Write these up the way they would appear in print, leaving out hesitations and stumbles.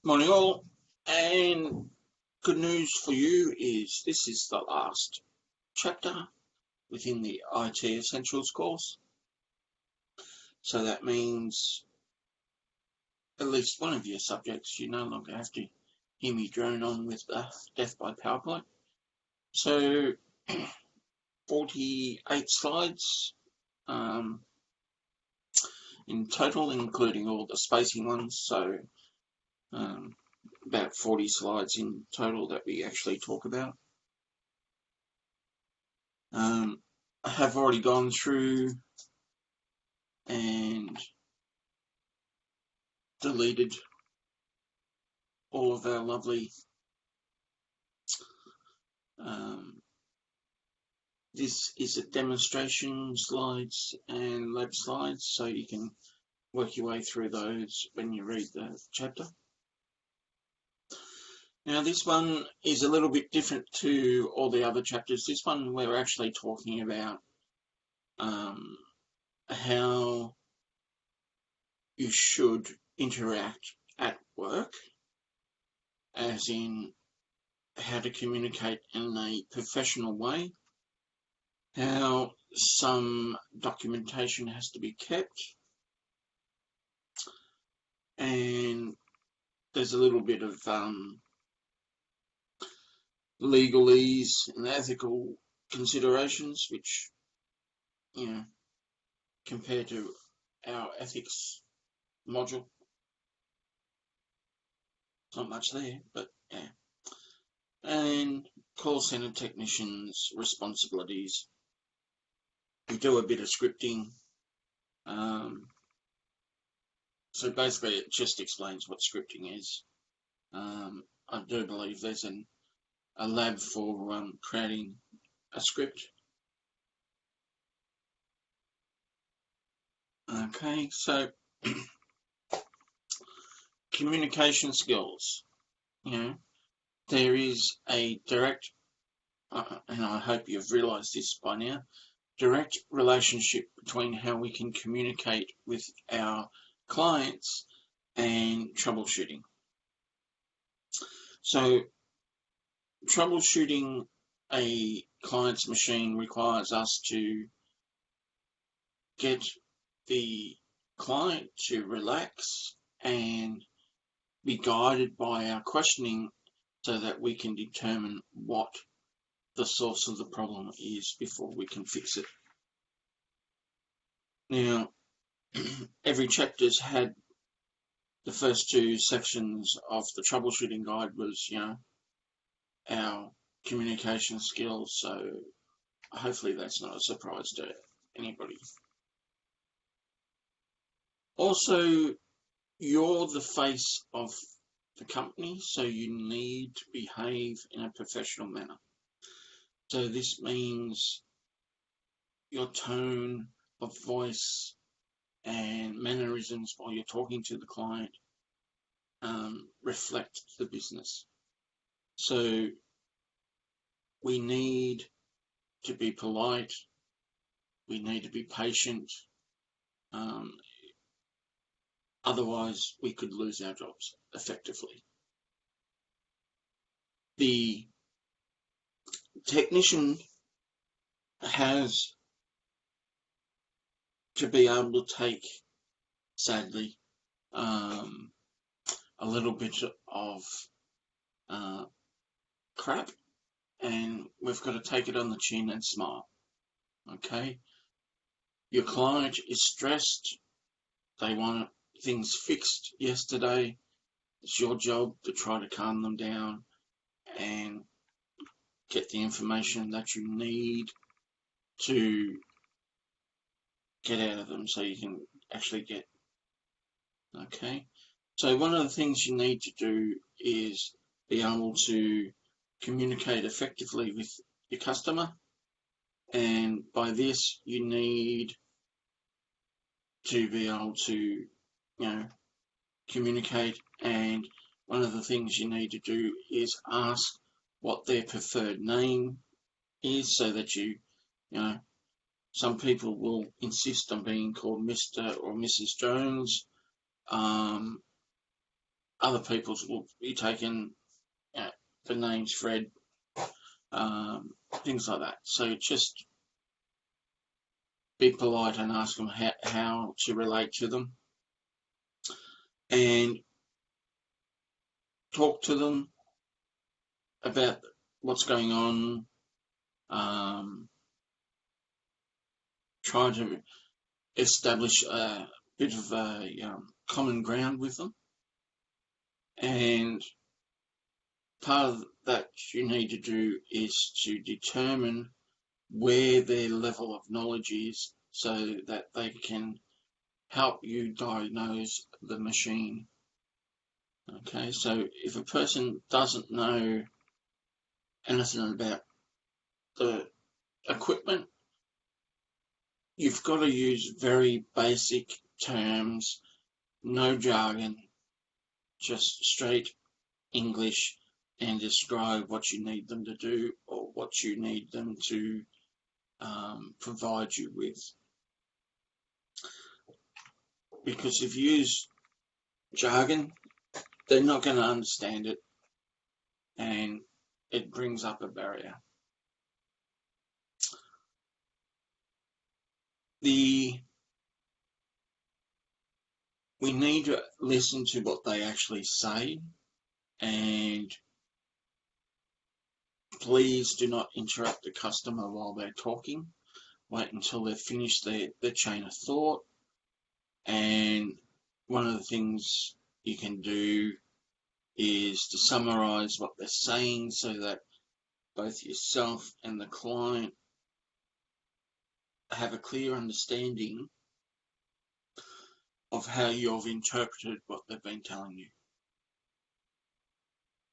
Morning all, and good news for you is this is the last chapter within the ITE Essentials course. So that means at least one of your subjects you no longer have to hear me drone on with the death by PowerPoint. So 48 slides in total, including all the spacing ones. So about 40 slides in total that we actually talk about. I have already gone through and deleted all of our lovely this is a demonstration slides and lab slides, so you can work your way through those when you read the chapter. Now this one is a little bit different to all the other chapters. This one we're actually talking about how you should interact at work, as in how to communicate in a professional way, how some documentation has to be kept, and there's a little bit of legalese and ethical considerations, which, you know, compared to our ethics module, not much there, but yeah. And call center technicians' responsibilities. We do a bit of scripting. So basically it just explains what scripting is. I do believe there's a lab for creating a script. Okay, so communication skills. You know, there is a direct, and I hope you've realized this by now, direct relationship between how we can communicate with our clients and troubleshooting. So troubleshooting a client's machine requires us to get the client to relax and be guided by our questioning so that we can determine what the source of the problem is before we can fix it. Now, every chapter's had the first two sections of the troubleshooting guide was, you know, our communication skills, so hopefully that's not a surprise to anybody. Also, you're the face of the company, so you need to behave in a professional manner. So this means your tone of voice and mannerisms while you're talking to the client reflect the business. So we need to be polite, we need to be patient, otherwise we could lose our jobs effectively. The technician has to be able to take, sadly, a little bit of crap, and we've got to take it on the chin and smile. Okay? Your client is stressed, they want things fixed yesterday. It's your job to try to calm them down and get the information that you need to get out of them so you can actually get. Okay, so one of the things you need to do is be able to communicate effectively with your customer, and by this you need to be able to, you know, communicate, and one of the things you need to do is ask what their preferred name is, so that you know, some people will insist on being called Mr. or Mrs. Jones. other people's will be taken, the name's Fred, things like that. So just be polite and ask them how to relate to them, and talk to them about what's going on. Try to establish a bit of a common ground with them, and part of that you need to do is to determine where their level of knowledge is so that they can help you diagnose the machine. Okay, so if a person doesn't know anything about the equipment, you've got to use very basic terms, no jargon, just straight English, and describe what you need them to do or what you need them to provide you with. Because if you use jargon, they're not going to understand it, and it brings up a barrier. We need to listen to what they actually say, and please do not interrupt the customer while they're talking. Wait until they've finished their chain of thought. And one of the things you can do is to summarize what they're saying so that both yourself and the client have a clear understanding of how you've interpreted what they've been telling you.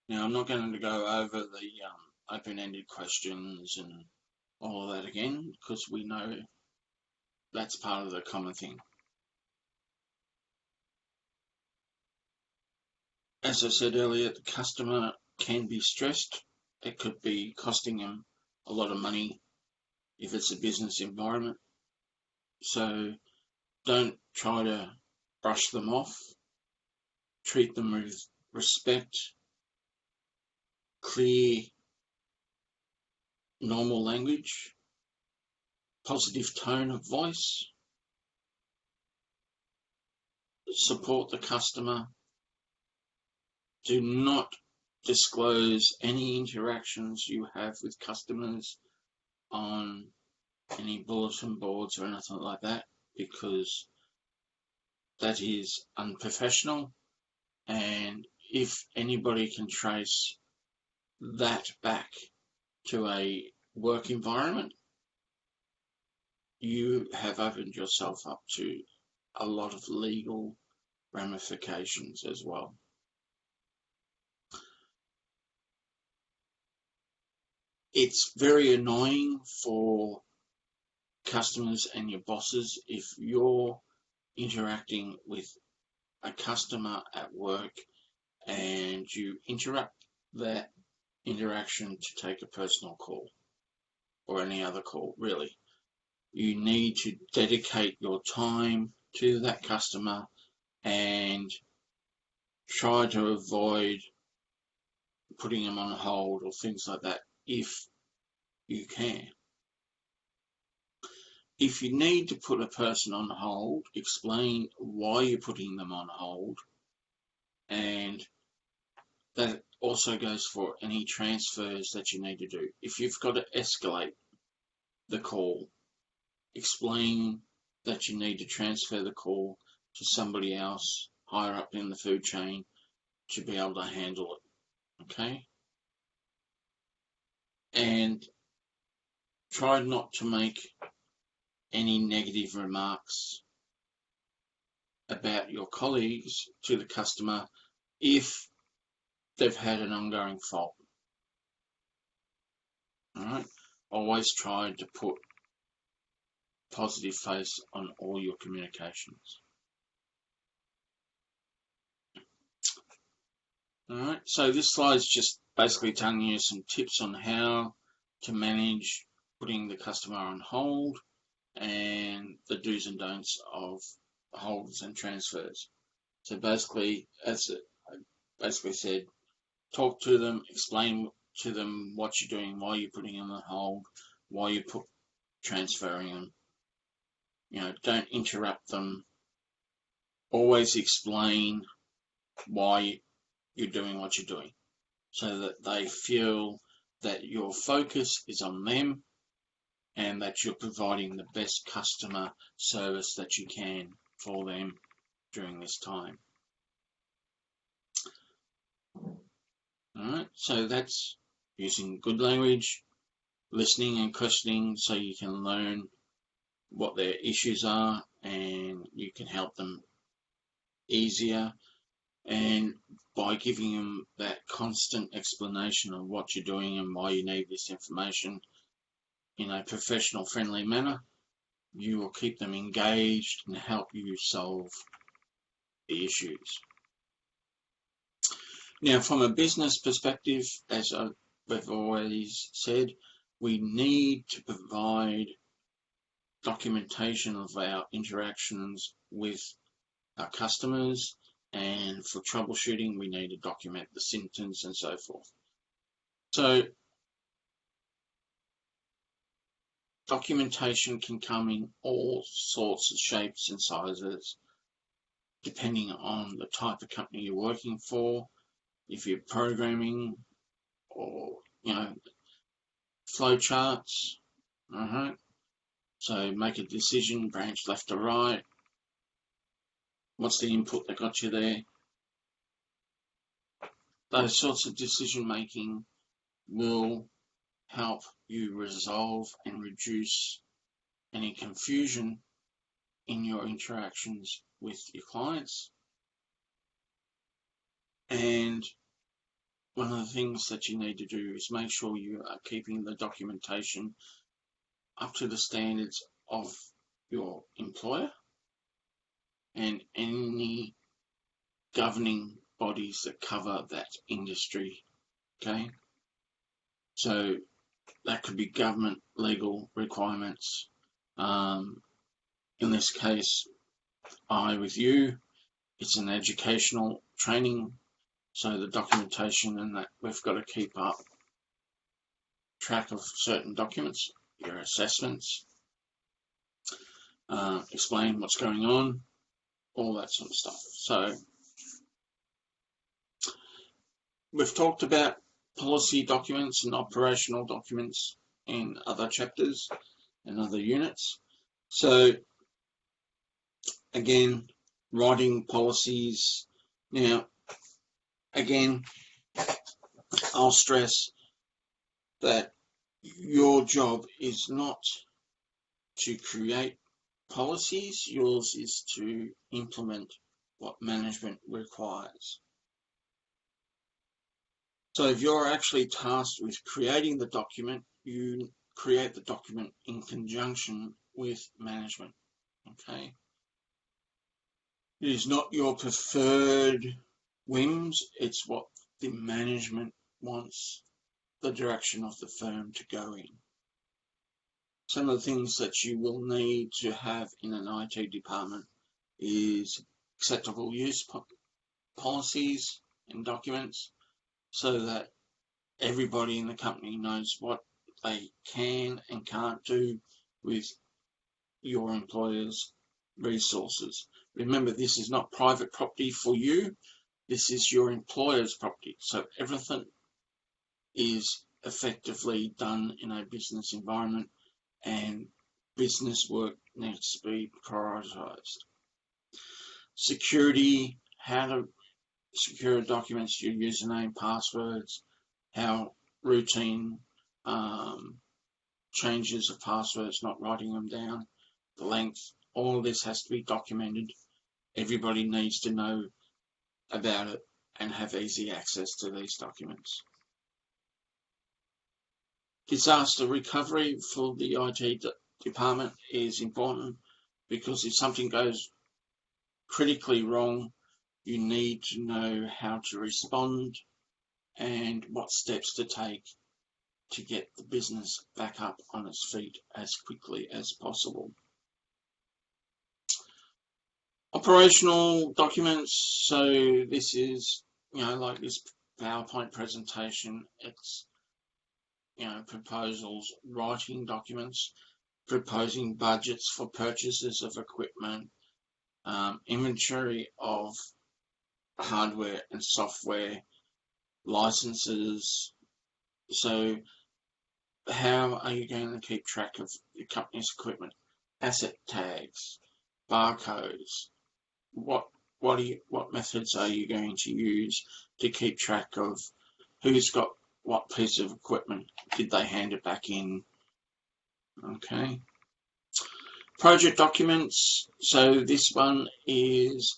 Now, I'm not going to go over the open-ended questions and all of that again, because we know that's part of the common thing. As I said earlier, the customer can be stressed. It could be costing them a lot of money if it's a business environment. So don't try to brush them off. Treat them with respect, clear, normal language, positive tone of voice. Support the customer. Do not disclose any interactions you have with customers on any bulletin boards or anything like that, because that is unprofessional, and if anybody can trace that back to a work environment, you have opened yourself up to a lot of legal ramifications as well. It's very annoying for customers and your bosses if you're interacting with a customer at work and you interrupt that interaction to take a personal call or any other call. Really, you need to dedicate your time to that customer and try to avoid putting them on hold or things like that if you can. If you need to put a person on hold, explain why you're putting them on hold, and that also goes for any transfers that you need to do. If you've got to escalate the call, explain that you need to transfer the call to somebody else higher up in the food chain to be able to handle it, okay? And try not to make any negative remarks about your colleagues to the customer if they've had an ongoing fault. All right? Always try to put positive face on all your communications. All right, so this slide is just basically telling you some tips on how to manage putting the customer on hold and the do's and don'ts of holds and transfers. So basically, as basically said, talk to them, explain to them what you're doing, why you're putting them on hold, why you put transferring them. You know, don't interrupt them. Always explain why you're doing what you're doing, so that they feel that your focus is on them and that you're providing the best customer service that you can for them during this time. Alright, so that's using good language, listening and questioning so you can learn what their issues are and you can help them easier, and by giving them that constant explanation of what you're doing and why you need this information in a professional friendly manner, you will keep them engaged and help you solve the issues. Now, from a business perspective, as we've always said, we need to provide documentation of our interactions with our customers, and for troubleshooting we need to document the symptoms and so forth. So documentation can come in all sorts of shapes and sizes depending on the type of company you're working for. If you're programming, or flow charts, so make a decision, branch left or right, what's the input that got you there. Those sorts of decision making will help you resolve and reduce any confusion in your interactions with your clients. And one of the things that you need to do is make sure you are keeping the documentation up to the standards of your employer and any governing bodies that cover that industry. Okay, so that could be government legal requirements. In this case, with you, it's an educational training, so the documentation and that we've got to keep up track of certain documents, your assessments, explain what's going on, all that sort of stuff. So we've talked about policy documents and operational documents in other chapters and other units. So again, writing policies. Now, again, I'll stress that your job is not to create policies, yours is to implement what management requires. So if you're actually tasked with creating the document, you create the document in conjunction with management. Okay? It is not your preferred whims, it's what the management wants the direction of the firm to go in. Some of the things that you will need to have in an IT department is acceptable use policies and documents, so that everybody in the company knows what they can and can't do with your employer's resources. Remember, this is not private property for you, this is your employer's property, so everything is effectively done in a business environment, and business work needs to be prioritized. Security, how to secure documents, your username, passwords, how routine changes of passwords, not writing them down, the length, all of this has to be documented. Everybody needs to know about it and have easy access to these documents. Disaster recovery for the IT department is important, because if something goes critically wrong, you need to know how to respond and what steps to take to get the business back up on its feet as quickly as possible. Operational documents, so this is like this PowerPoint presentation, it's, proposals, writing documents, proposing budgets for purchases of equipment, inventory of hardware and software, licenses. So how are you going to keep track of your company's equipment? Asset tags, barcodes. What methods are you going to use to keep track of who's got what piece of equipment? Did they hand it back in? Okay. Project documents. So this one is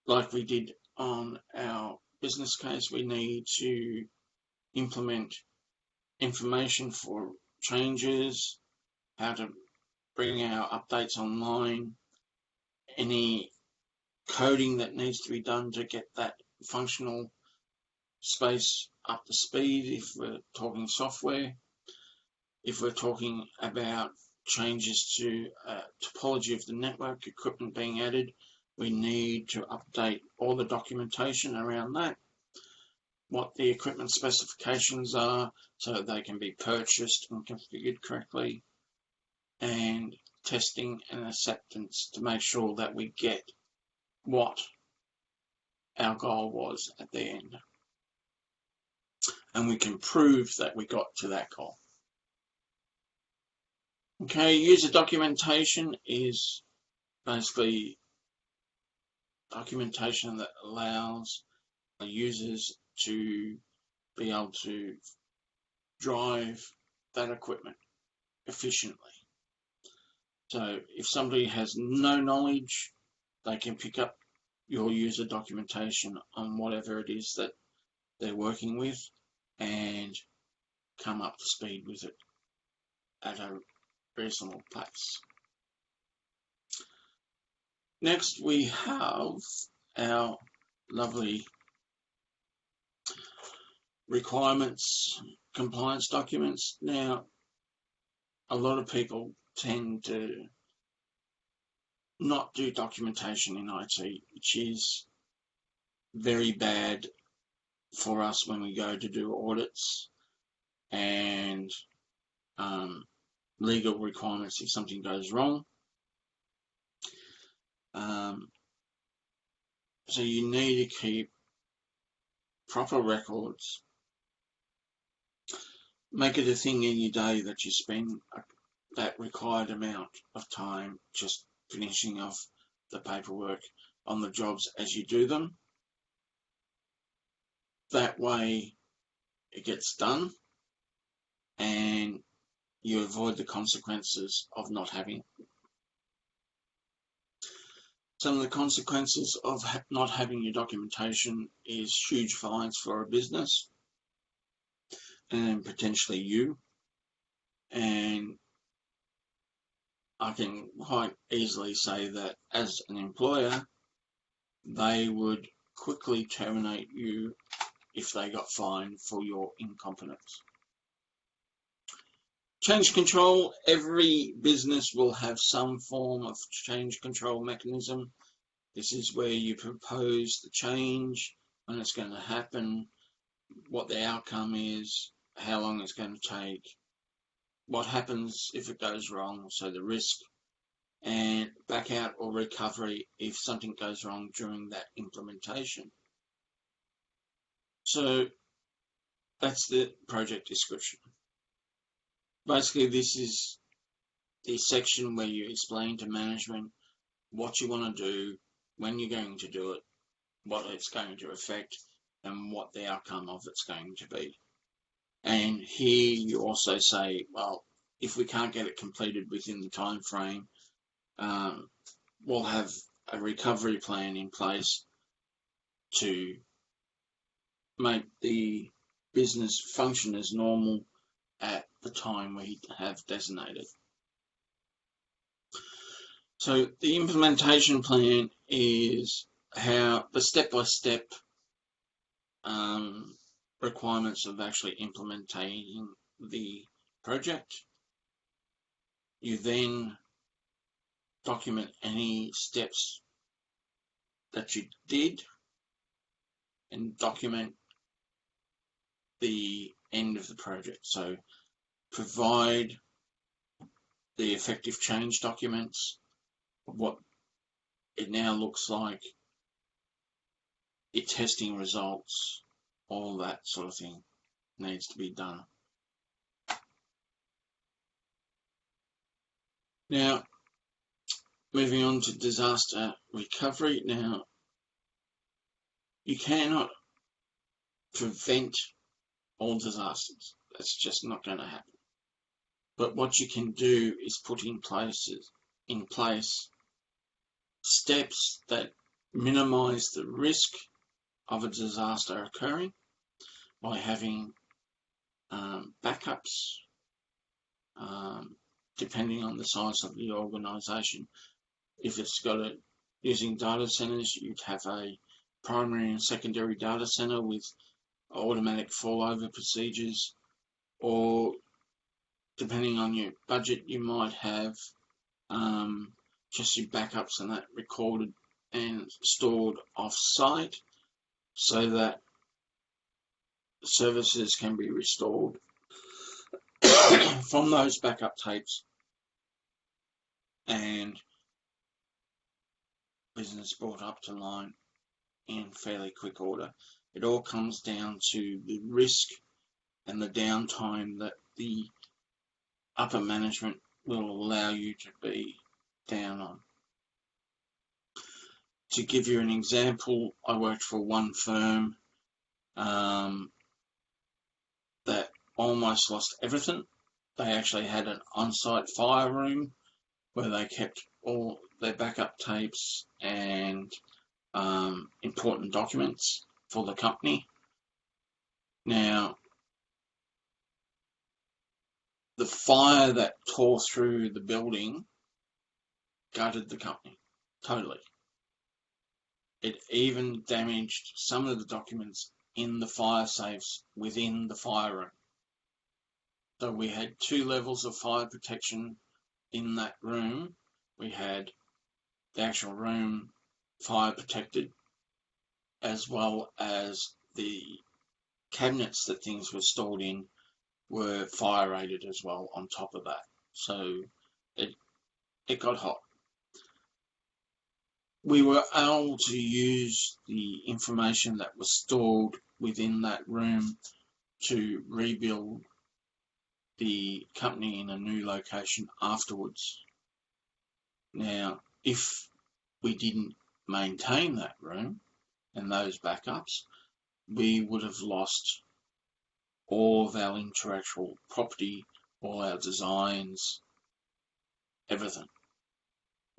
like we did on our business case. We need to implement information for changes, how to bring our updates online, any coding that needs to be done to get that functional space up to speed if we're talking software. If we're talking about changes to topology of the network, equipment being added, we need to update all the documentation around that, what the equipment specifications are so that they can be purchased and configured correctly, and testing and acceptance to make sure that we get what our goal was at the end. And we can prove that we got to that goal. Okay, user documentation is basically documentation that allows users to be able to drive that equipment efficiently. So if somebody has no knowledge, they can pick up your user documentation on whatever it is that they're working with and come up to speed with it at a reasonable pace. Next, we have our lovely requirements, compliance documents. Now, a lot of people tend to not do documentation in IT, which is very bad for us when we go to do audits and legal requirements if something goes wrong. So you need to keep proper records. Make it a thing in your day that you spend that required amount of time just finishing off the paperwork on the jobs as you do them. That way it gets done and you avoid the consequences of not having it. Some of the consequences of not having your documentation is huge fines for a business and potentially you. And I can quite easily say that as an employer, they would quickly terminate you if they got fined for your incompetence. Change control. Every business will have some form of change control mechanism. This is where you propose the change, when it's going to happen, what the outcome is, how long it's going to take, what happens if it goes wrong, so the risk, and back out or recovery if something goes wrong during that implementation. So that's the project description. Basically, this is the section where you explain to management what you want to do, when you're going to do it, what it's going to affect, and what the outcome of it's going to be. And here you also say, well, if we can't get it completed within the time frame, we'll have a recovery plan in place to make the business function as normal at the time we have designated. So the implementation plan is how the step-by-step requirements of actually implementing the project. You then document any steps that you did and document the end of the project. So provide the effective change documents, what it now looks like, your testing results, all that sort of thing needs to be done. Now, moving on to disaster recovery. Now, you cannot prevent all disasters. That's just not going to happen. But what you can do is put in place steps that minimize the risk of a disaster occurring by having backups, depending on the size of the organization. If it's using data centers, you'd have a primary and secondary data center with automatic fallover procedures, or depending on your budget, you might have just your backups and that recorded and stored off-site so that services can be restored from those backup tapes and business brought up to line in fairly quick order. It all comes down to the risk and the downtime that the upper management will allow you to be down on. To give you an example, I worked for one firm that almost lost everything. They actually had an on-site fire room where they kept all their backup tapes and important documents for the company. Now, the fire that tore through the building gutted the company totally. It even damaged some of the documents in the fire safes within the fire room. So we had 2 levels of fire protection in that room. We had the actual room fire protected, as well as the cabinets that things were stored in were fire rated as well on top of that. So it got hot. We were able to use the information that was stored within that room to rebuild the company in a new location afterwards. Now, if we didn't maintain that room and those backups, we would have lost all of our intellectual property, all our designs, everything.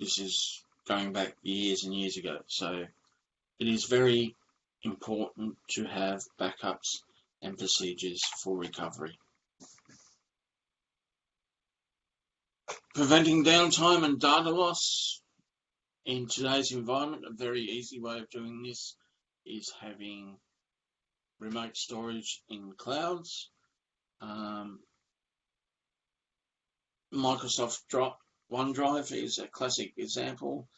This is going back years and years ago. So it is very important to have backups and procedures for recovery. Preventing downtime and data loss. In today's environment, a very easy way of doing this is having remote storage in clouds. Microsoft OneDrive is a classic example.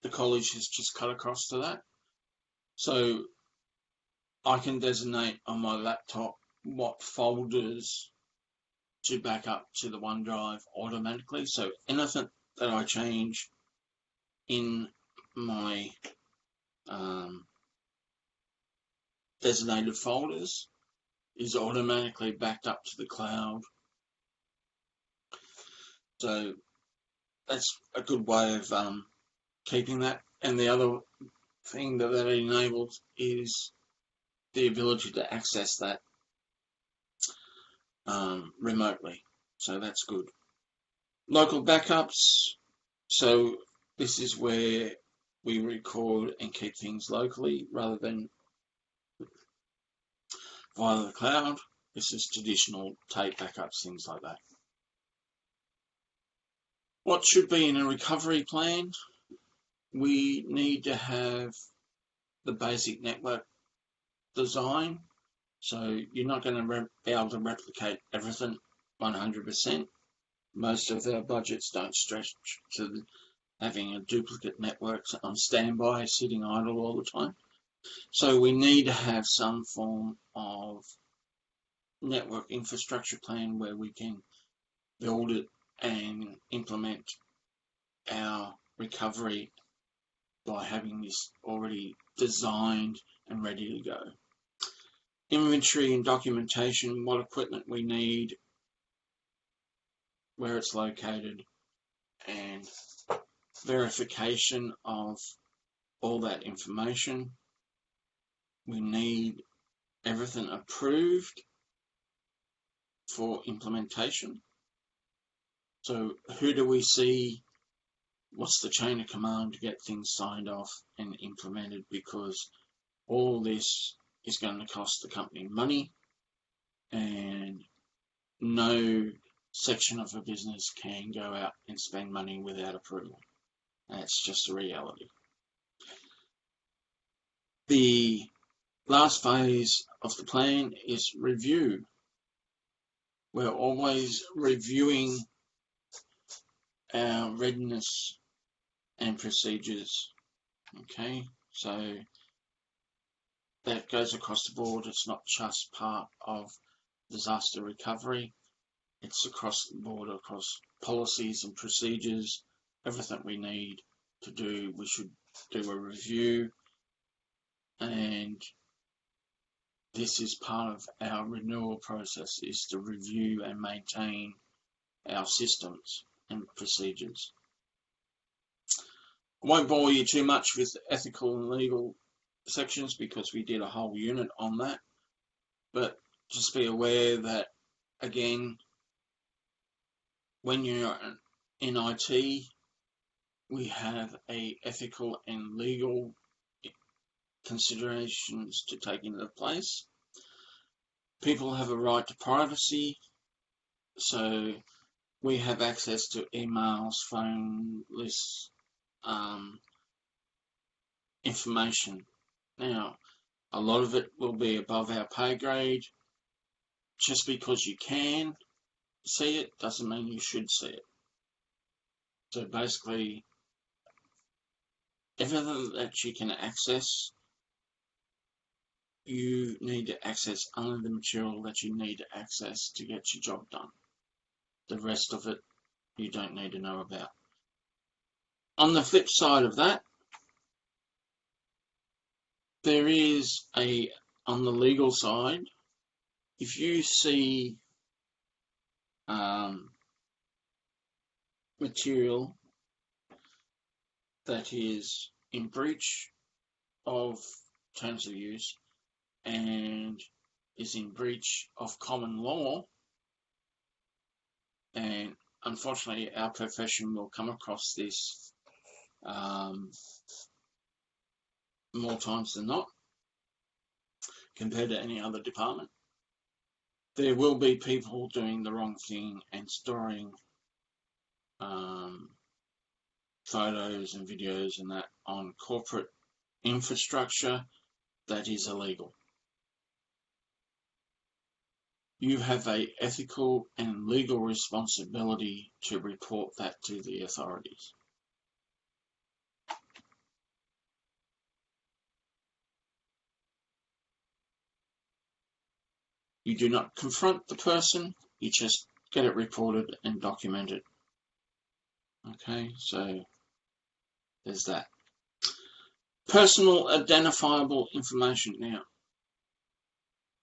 The college has just cut across to that. So I can designate on my laptop what folders to back up to the OneDrive automatically. So anything that I change in my designated folders is automatically backed up to the cloud. So that's a good way of keeping that. And the other thing that enables is the ability to access that remotely. So that's good. Local backups. So this is where we record and keep things locally rather than via the cloud. This is traditional tape backups, things like that. What should be in a recovery plan? We need to have the basic network design. So you're not going to be able to replicate everything 100%. Most of our budgets don't stretch to having a duplicate network on standby, sitting idle all the time. So we need to have some form of network infrastructure plan where we can build it and implement our recovery by having this already designed and ready to go. Inventory and documentation, what equipment we need, where it's located, and verification of all that information. We need everything approved for implementation. So who do we see? What's the chain of command to get things signed off and implemented? Because all this is going to cost the company money, and no section of a business can go out and spend money without approval. That's just a reality. The last phase of the plan is review. We're always reviewing our readiness and procedures. Okay, so that goes across the board. It's not just part of disaster recovery. It's across the board, across policies and procedures, everything we need to do. We should do a review, and this is part of our renewal process, is to review and maintain our systems and procedures. I won't bore you too much with ethical and legal sections because we did a whole unit on that, but just be aware that, again, when you're in IT, we have ethical and legal considerations to take into place. People have a right to privacy, so we have access to emails, phone lists, information. Now, a lot of it will be above our pay grade. Just because you can see it doesn't mean you should see it. So basically, everything that you can access, you need to access only the material that you need to access to get your job done. The rest of it, you don't need to know about. On the flip side of that, there is on the legal side, if you see material that is in breach of terms of use and is in breach of common law, and unfortunately our profession will come across this more times than not compared to any other department. There will be people doing the wrong thing and storing photos and videos and that on corporate infrastructure that is illegal. You have an ethical and legal responsibility to report that to the authorities. You do not confront the person, you just get it reported and documented. Okay, so there's that. Personal identifiable information. Now,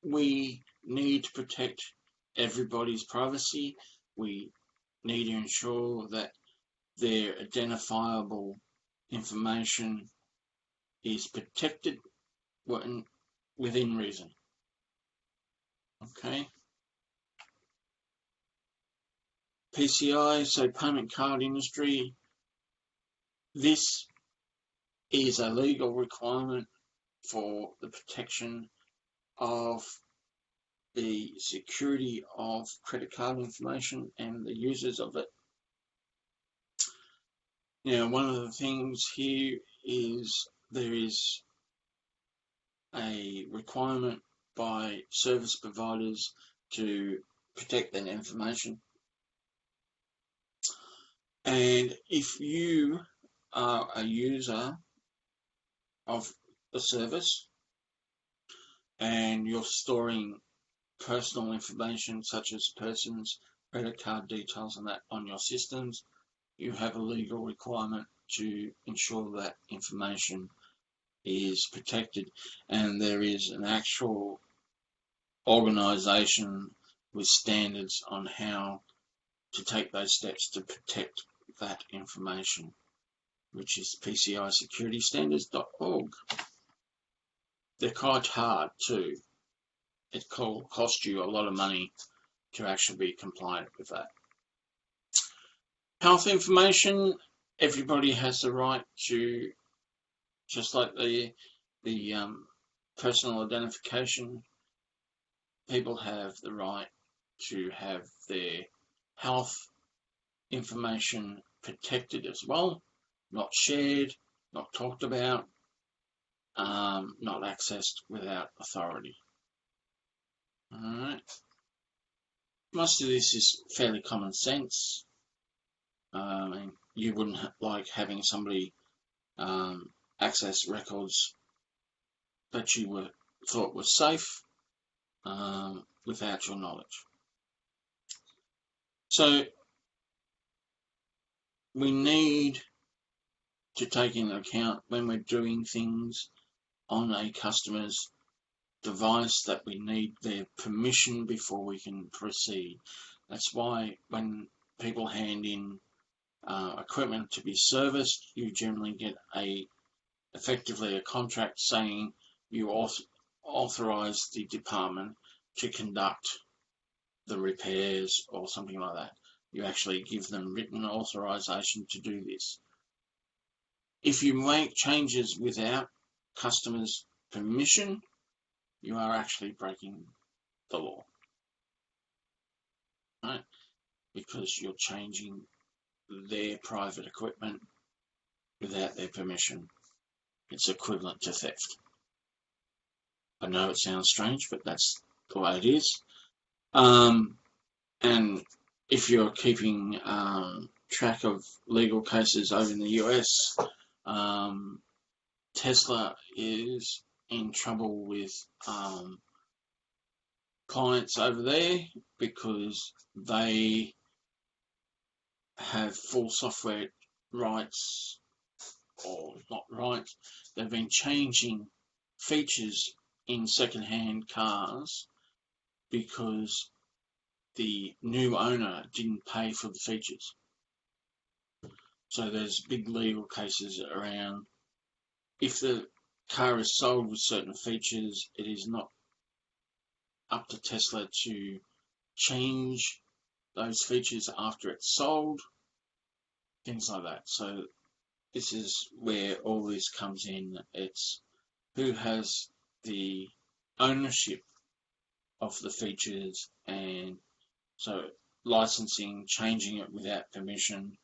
we need to protect everybody's privacy. We need to ensure that their identifiable information is protected within reason. Okay. PCI, so payment card industry. This is a legal requirement for the protection of the security of credit card information and the users of it. Now, one of the things here is there is a requirement by service providers to protect that information. And if you are a user of the service and you're storing personal information such as persons, credit card details and that on your systems, you have a legal requirement to ensure that information is protected, and there is an actual organization with standards on how to take those steps to protect that information, which is PCISecurityStandards.org. They're quite hard too. It cost you a lot of money to actually be compliant with that. Health information, everybody has the right to, just like the personal identification, people have the right to have their health information protected as well, not shared, not talked about, not accessed without authority. Alright. Most of this is fairly common sense. You wouldn't like having somebody access records that you thought were safe without your knowledge. So we need to take into account when we're doing things on a customer's device that we need their permission before we can proceed. That's why when people hand in equipment to be serviced, you generally get effectively a contract saying you authorize the department to conduct the repairs or something like that. You actually give them written authorization to do this. If you make changes without customers' permission, you are actually breaking the law, right? Because you're changing their private equipment without their permission. It's equivalent to theft. I know it sounds strange, but that's the way it is. And if you're keeping track of legal cases over in the US, Tesla is in trouble with clients over there because they have full software rights, or not rights. They've been changing features in second-hand cars because the new owner didn't pay for the features. So there's big legal cases around. If the car is sold with certain features, it is not up to Tesla to change those features after it's sold, things like that. So this is where all this comes in. It's who has the ownership of the features, and so licensing, changing it without permission,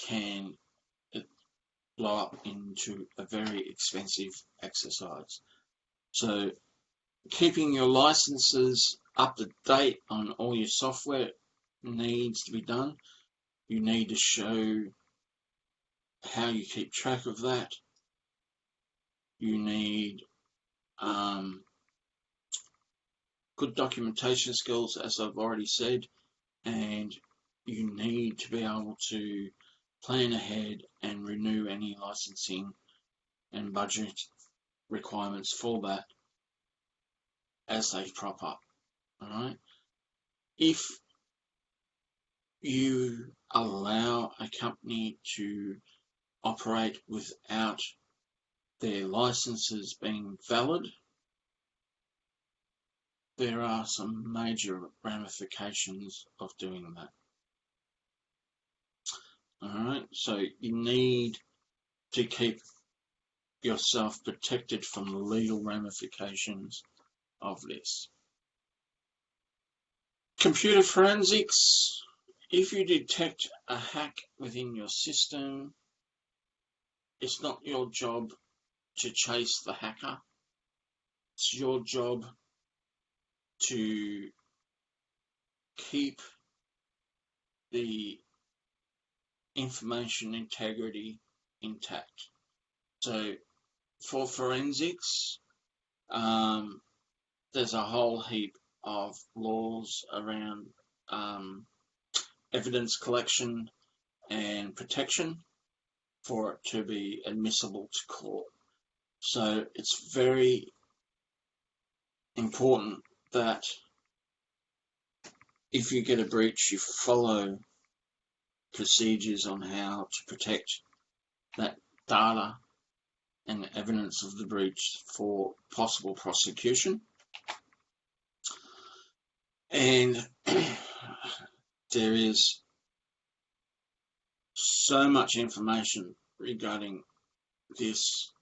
can blow up into a very expensive exercise. So keeping your licenses up to date on all your software needs to be done. You need to show how you keep track of that. You need good documentation skills, as I've already said, and you need to be able to plan ahead and renew any licensing and budget requirements for that as they crop up. Alright? If you allow a company to operate without their licenses being valid, there are some major ramifications of doing that. Alright, so you need to keep yourself protected from the legal ramifications of this. Computer forensics. If you detect a hack within your system, it's not your job to chase the hacker. It's your job to keep the information integrity intact. So for forensics, there's a whole heap of laws around evidence collection and protection for it to be admissible to court. So it's very important that if you get a breach, you follow procedures on how to protect that data and evidence of the breach for possible prosecution. And there is so much information regarding this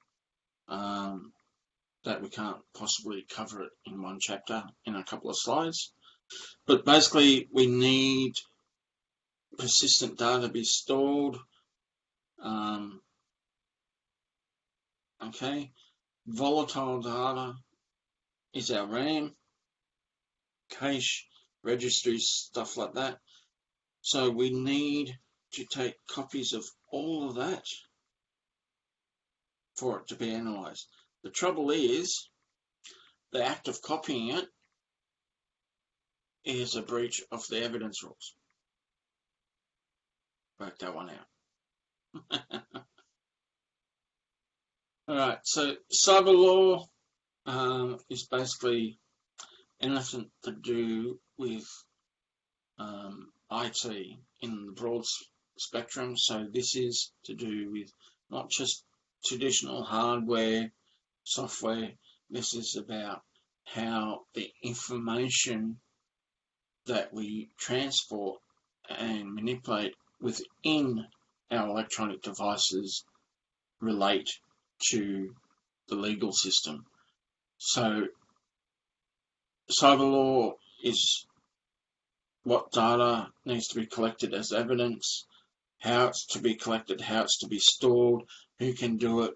that we can't possibly cover it in one chapter in a couple of slides. But basically, we need persistent data be stored. Okay, volatile data is our RAM, cache, registries, stuff like that. So we need to take copies of all of that for it to be analysed. The trouble is, the act of copying it is a breach of the evidence rules. Work that one out. Alright, so cyber law is basically anything to do with IT in the broad spectrum. So this is to do with not just traditional hardware, software. This is about how the information that we transport and manipulate within our electronic devices relate to the legal system. So cyber law is what data needs to be collected as evidence, how it's to be collected, how it's to be stored, who can do it,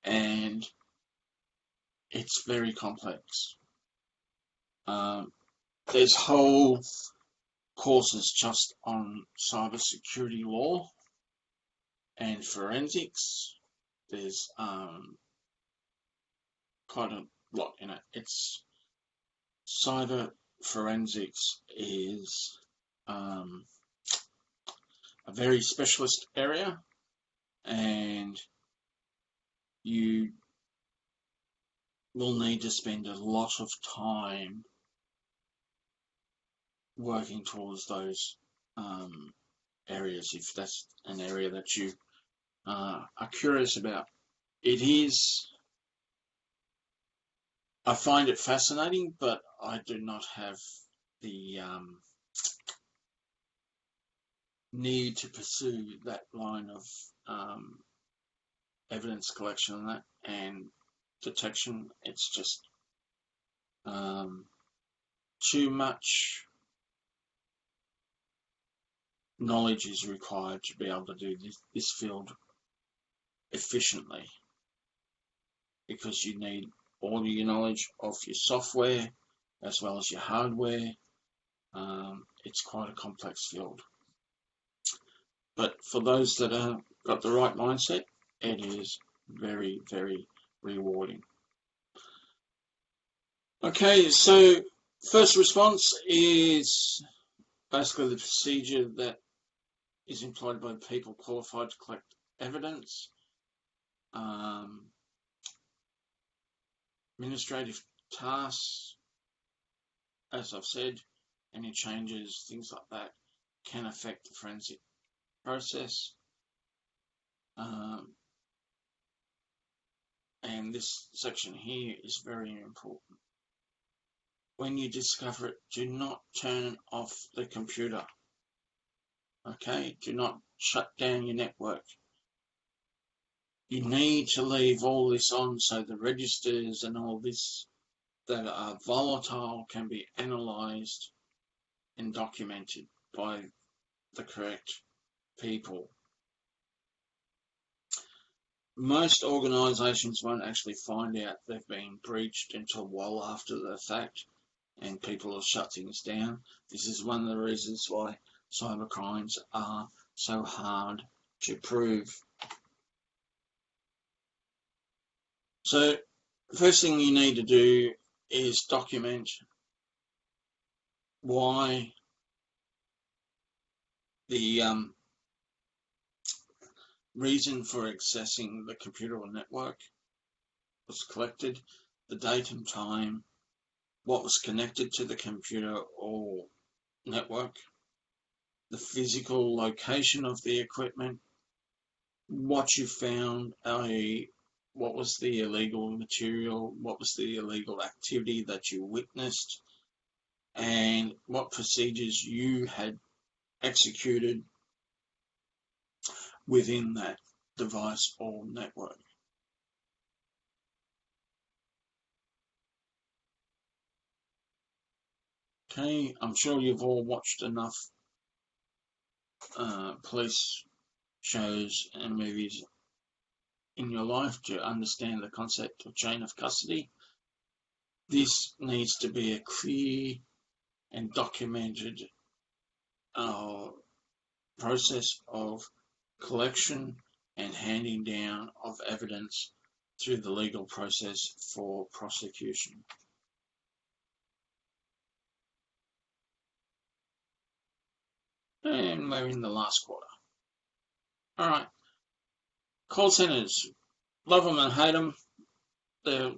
and it's very complex. There's whole courses just on cybersecurity law and forensics. There's quite a lot in it. It's cyber forensics is a very specialist area, and you will need to spend a lot of time working towards those areas if that's an area that you are curious about. It is, I find it fascinating, but I do not have the need to pursue that line of evidence collection on that and detection. It's just too much knowledge is required to be able to do this field efficiently, because you need all your knowledge of your software as well as your hardware. It's quite a complex field, but for those that have got the right mindset, it is very, very rewarding. Okay, so first response is basically the procedure that is employed by people qualified to collect evidence. Administrative tasks, as I've said, any changes, things like that, can affect the forensic process. And this section here is very important. When you discover it, do not turn off the computer. Okay, do not shut down your network. You need to leave all this on so the registers and all this that are volatile can be analysed and documented by the correct people. Most organisations won't actually find out they've been breached until well after the fact, and people will shut things down. This is one of the reasons why cyber crimes are so hard to prove. So the first thing you need to do is document why the reason for accessing the computer or network was collected, the date and time, what was connected to the computer or network, the physical location of the equipment, what you found, what was the illegal material, what was the illegal activity that you witnessed, and what procedures you had executed within that device or network. Okay, I'm sure you've all watched enough police shows and movies in your life to understand the concept of chain of custody. This needs to be a clear and documented process of collection and handing down of evidence through the legal process for prosecution. And we're in the last quarter. All right. Call centers, love them and hate them. They're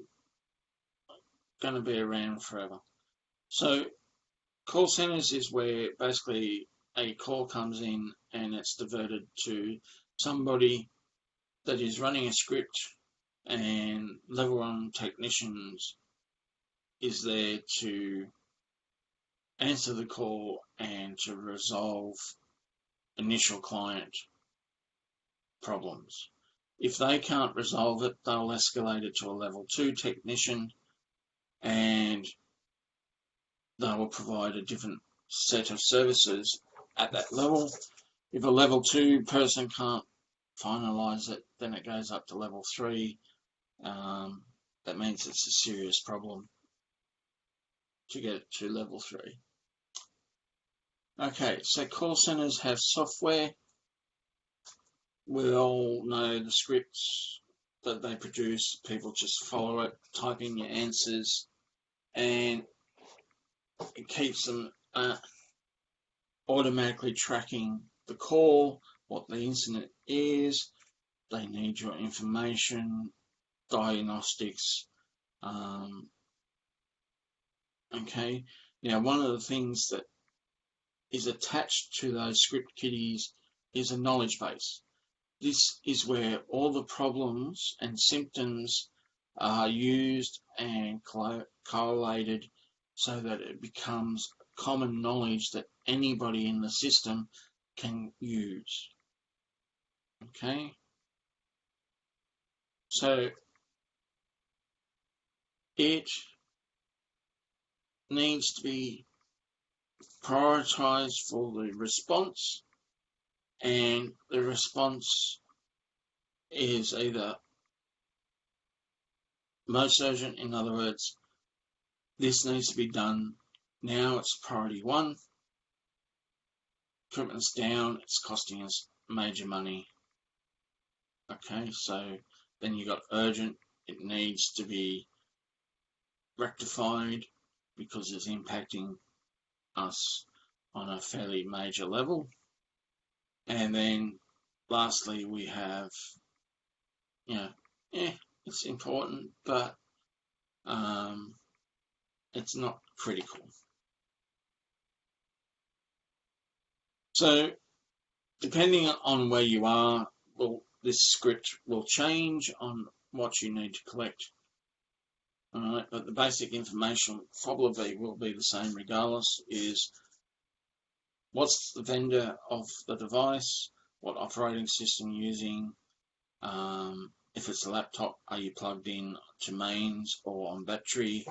going to be around forever. So call centers is where basically a call comes in and it's diverted to somebody that is running a script, and level 1 technicians is there to answer the call and to resolve initial client problems. If they can't resolve it, they'll escalate it to a level 2 technician, and they will provide a different set of services at that level. If a level 2 person can't finalize it, then it goes up to level 3. That means it's a serious problem to get it to level 3. Okay, so call centers have software. We all know the scripts that they produce. People just follow it, type in your answers, and it keeps them automatically tracking the call, what the incident is. They need your information, diagnostics. Okay, now one of the things that is attached to those script kiddies is a knowledge base. This is where all the problems and symptoms are used and correlated so that it becomes common knowledge that anybody in the system can use. Okay? So it needs to be prioritized for the response, and the response is either most urgent, in other words, this needs to be done now, it's priority 1. Equipment's down, it's costing us major money. Okay, so then you got urgent, it needs to be rectified because it's impacting us on a fairly major level. And then lastly, we have, it's important, but it's not critical. So depending on where you are, this script will change on what you need to collect. Alright, but the basic information probably will be the same regardless, is what's the vendor of the device, what operating system you're using, if it's a laptop, are you plugged in to mains or on battery,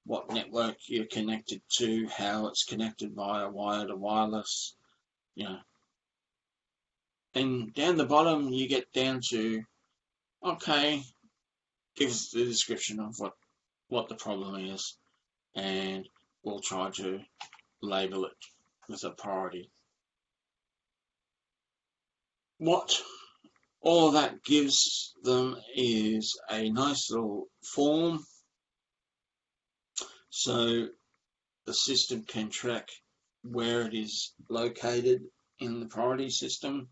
what network you're connected to, how it's connected via wire to wireless, And down the bottom you get down to, okay, give us the description of what the problem is, and we'll try to label it with a priority. What all of that gives them is a nice little form, so the system can track where it is located in the priority system,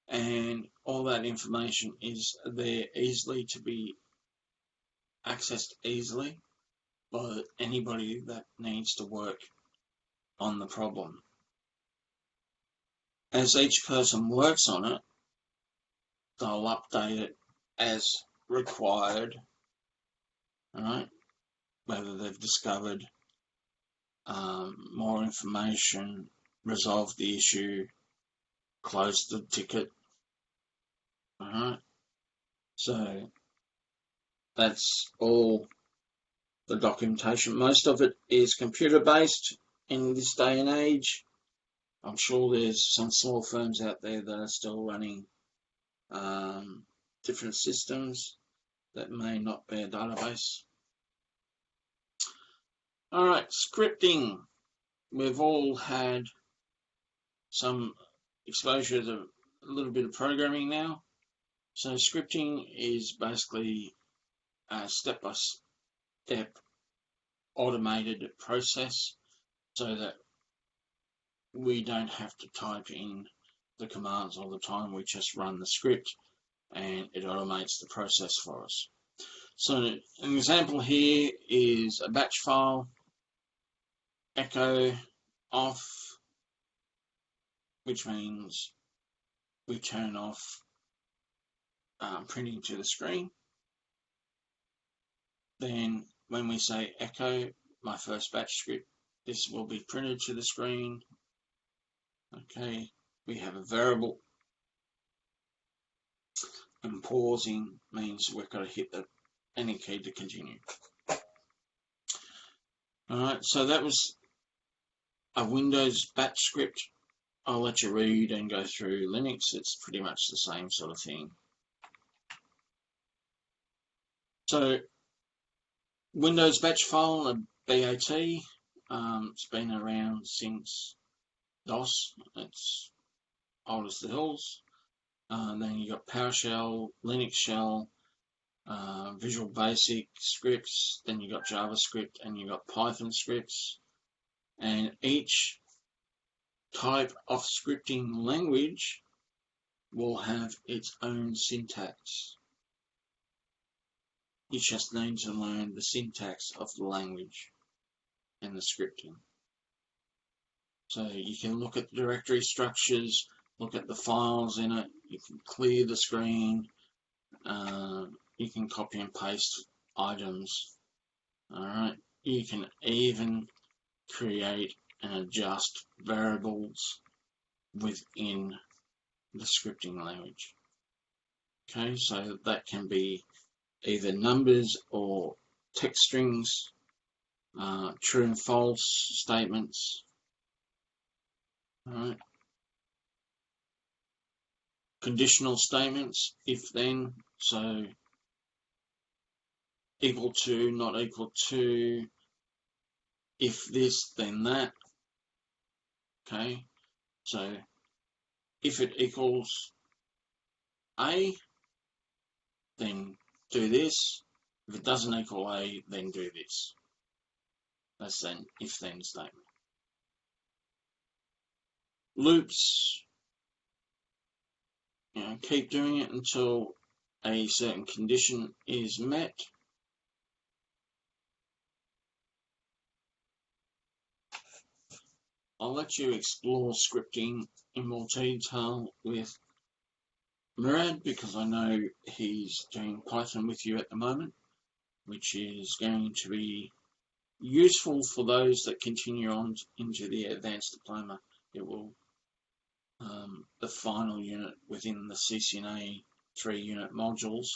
and all that information is there easily to be accessed easily by anybody that needs to work on the problem. As each person works on it, they'll update it as required, alright? Whether they've discovered more information, resolved the issue, closed the ticket, alright? So that's all the documentation. Most of it is computer based in this day and age. I'm sure there's some small firms out there that are still running different systems that may not be a database. Alright, scripting. We've all had some exposure to a little bit of programming now. So scripting is basically a step-by-step automated process so that we don't have to type in the commands all the time. We just run the script and it automates the process for us. So an example here is a batch file, echo off, which means we turn off printing to the screen. Then when we say echo my first batch script, this will be printed to the screen. Okay, we have a variable, and pausing means we've got to hit the any key to continue. Alright, so that was a Windows batch script. I'll let you read and go through Linux. It's pretty much the same sort of thing. So Windows batch file, a BAT, it's been around since DOS. It's old as the hills. Then you got PowerShell, Linux Shell, Visual Basic scripts, then you got JavaScript, and you got Python scripts. And each type of scripting language will have its own syntax. You just need to learn the syntax of the language and the scripting. So you can look at the directory structures, look at the files in it, you can clear the screen, you can copy and paste items. Alright, you can even create and adjust variables within the scripting language. Okay, so that can be either numbers or text strings, true and false statements. Alright. Conditional statements, if then, so equal to, not equal to, if this then that. Okay, so if it equals A, then do this. If it doesn't equal A, then do this. That's an if-then statement. Loops, keep doing it until a certain condition is met. I'll let you explore scripting in more detail with Murad, because I know he's doing Python with you at the moment, which is going to be useful for those that continue on into the advanced diploma. It will, the final unit within the CCNA 3-unit modules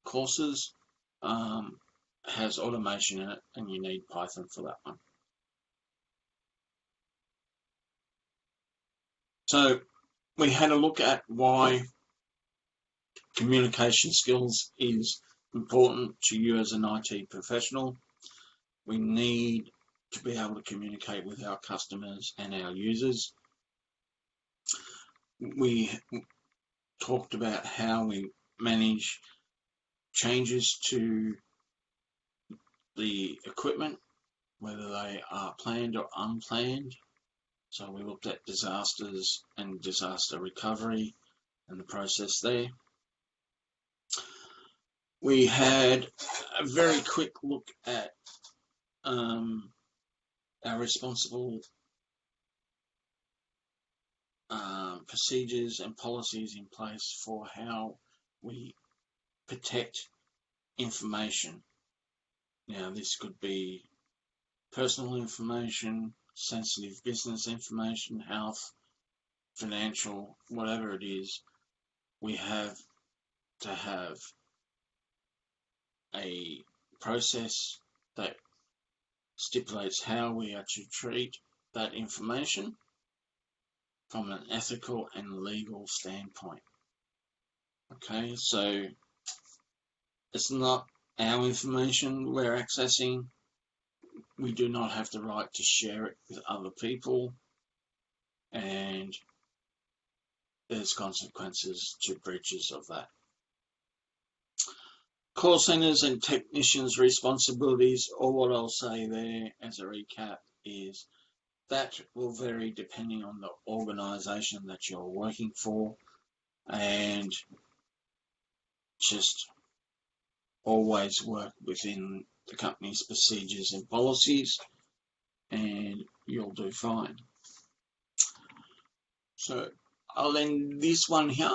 courses has automation in it, and you need Python for that one. So we had a look at why communication skills is important to you as an IT professional. We need to be able to communicate with our customers and our users. We talked about how we manage changes to the equipment, whether they are planned or unplanned. So we looked at disasters and disaster recovery and the process there. We had a very quick look at our responsible procedures and policies in place for how we protect information. Now, this could be personal information, sensitive business information, health, financial, whatever it is. We have to have a process that stipulates how we are to treat that information from an ethical and legal standpoint. Okay, so it's not our information we're accessing. We do not have the right to share it with other people, and there's consequences to breaches of that. Call centers and technicians' responsibilities, or what I'll say there as a recap is that will vary depending on the organization that you're working for, and just always work within the company's procedures and policies, and you'll do fine. So I'll end this one here,